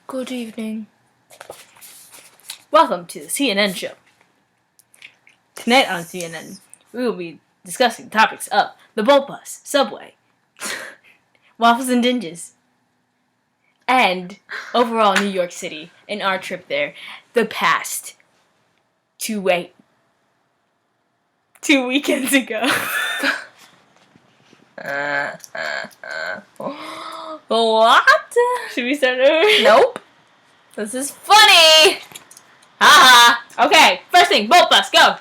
Good evening. Welcome to the CNN show. Tonight on CNN, we will be discussing topics of the Bolt Bus, Subway, Waffles and Dinges, and overall New York City and our trip there, the past 2 weekends ago. What? Should we start over? Nope. This is funny. Haha. Okay, first thing, Bolt Bus, go.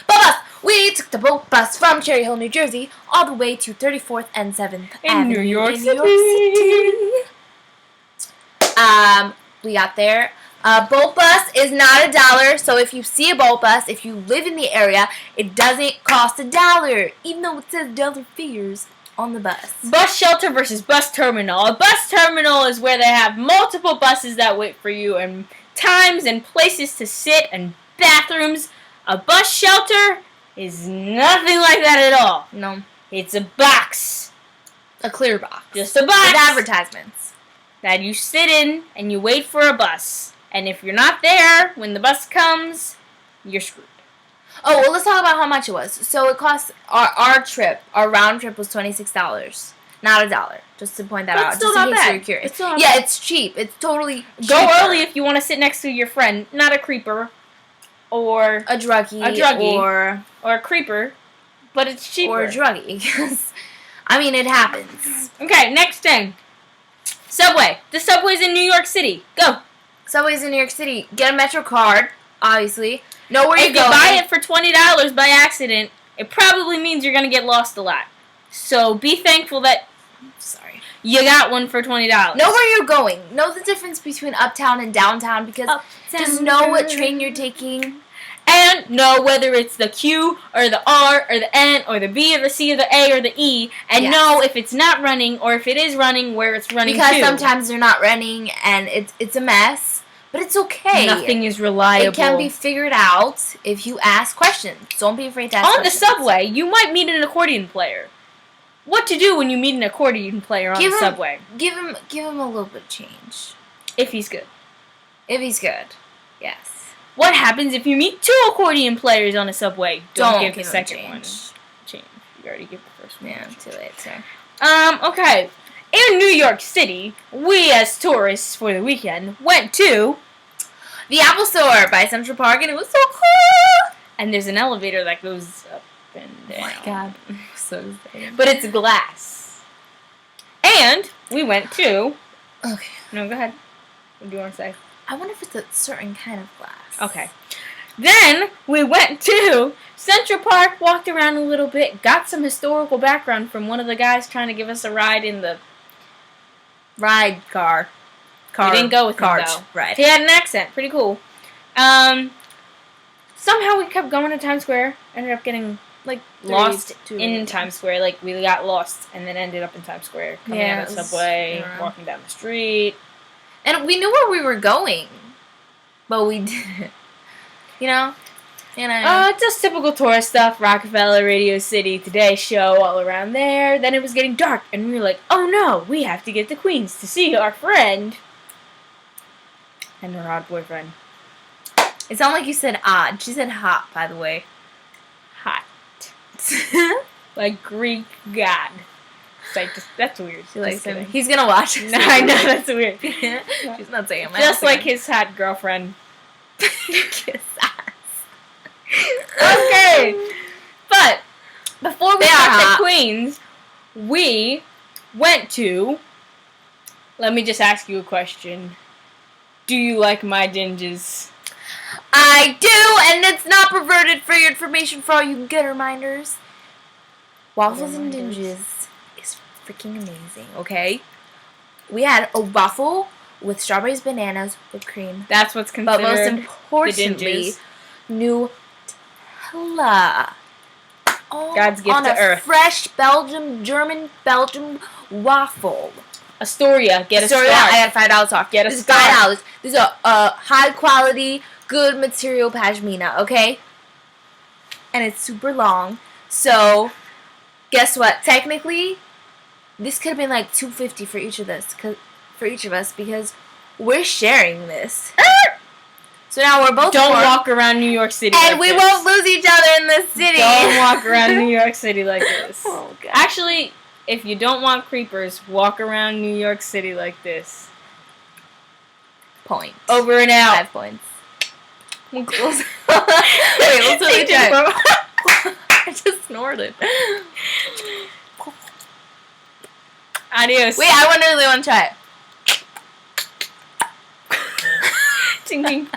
Bolt bus. We took the boat bus from Cherry Hill, New Jersey, all the way to 34th and 7th Avenue New York in City. New York City. We got there. Bolt bus is not $1, so if you see a bolt bus, if you live in the area, it doesn't cost $1, even though it says dollar figures on the bus. Bus shelter versus bus terminal. A bus terminal is where they have multiple buses that wait for you and times and places to sit and bathrooms. A bus shelter is nothing like that at all. No. It's a box. A clear box. Just a box. With advertisements. That you sit in and you wait for a bus. And if you're not there when the bus comes, you're screwed. Oh, well, let's talk about how much it was. So it cost, our trip, our round trip was $26. Not $1. Just to point that out. Still just not in case bad. you're curious. It's still not yeah, bad. it's cheap. It's totally Go cheaper. early if you want to sit next to your friend, not a creeper. Or A druggie. Or a creeper. But it's cheaper. Or a druggie. Because, I mean, it happens. Okay, next thing. Subway. The subway's in New York City. Go. Subway's in New York City. Get a Metro card, obviously. Know where If you're you going. buy it for $20 by accident, it probably means you're going to get lost a lot. So be thankful that Sorry. you got one for $20. Know where you're going. Know the difference between uptown and downtown, because just know what train you're taking. And know whether it's the Q or the R or the N or the B or the C or the A or the E. And Yes. know if it's not running or if it is running, where it's running Because to. sometimes they're not running and it's a mess. But it's okay. Nothing is reliable. It can be figured out if you ask questions. Don't be afraid to ask On questions. the subway, you might meet an accordion player. What to do when you meet an accordion player on the subway? Give him a little bit of change. If he's good. If he's good. Yes. What happens if you meet 2 accordion players on a subway? Don't give the him second change. one change. You already give the first one. Yeah, too late, sir. Okay. In New York City, we as tourists for the weekend went to The Apple Store by Central Park, and it was so cool. and there's an elevator that goes up and down. Oh my God. So excited. But it's glass. And we went to Okay. No, go ahead. What do you want to say? I wonder if it's a certain kind of glass. Okay. Then we went to Central Park, walked around a little bit, got some historical background from one of the guys trying to give us a ride in the Ride car. We didn't go with him, cart. though. Right. He had an accent. Pretty cool. Somehow we kept going to Times Square. Ended up getting, lost in Times Square. Like, we got lost and then ended up in Times Square. Coming out of the subway, walking down the street. And we knew where we were going, but we didn't. You know? Just typical tourist stuff. Rockefeller, Radio City, Today Show, all around there. Then it was getting dark, and we were like, oh no, we have to get to Queens to see our friend. And her odd boyfriend. It sounded like you said odd. She said hot, by the way. Hot. Like Greek god. That's weird. She likes him. kidding. He's gonna watch it. No, I know, that's weird. She's not saying him. Just like his hot girlfriend. Kiss ass. Okay. But before we They are got hot. to Queens, we went to. Let me just ask you a question. Do you like my dinges? I do, and it's not perverted for your information for all you good reminders. Waffles and Dinges is freaking amazing, okay? We had a waffle with strawberries, bananas, whipped cream. That's what's But considered most the importantly, dinges. Nutella. God's gift on to a earth. fresh German Belgium waffle. Astoria, get a Sorry, start. I got $5 off. Get a This is start. $5. This is a high quality, good material pashmina, okay? And it's super long. So, guess what? Technically, this could have been like $2.50 for each of us, because we're sharing this. So now we're both Don't poor, walk around New York City and like we this. won't lose each other in this city. Don't walk around New York City like this. Oh, God. Actually, if you don't want creepers, walk around New York City like this. Point. Over and out. 5 points. Wait, let's really try. I just snorted. Adios. Wait, I really want to try it. Ting ting.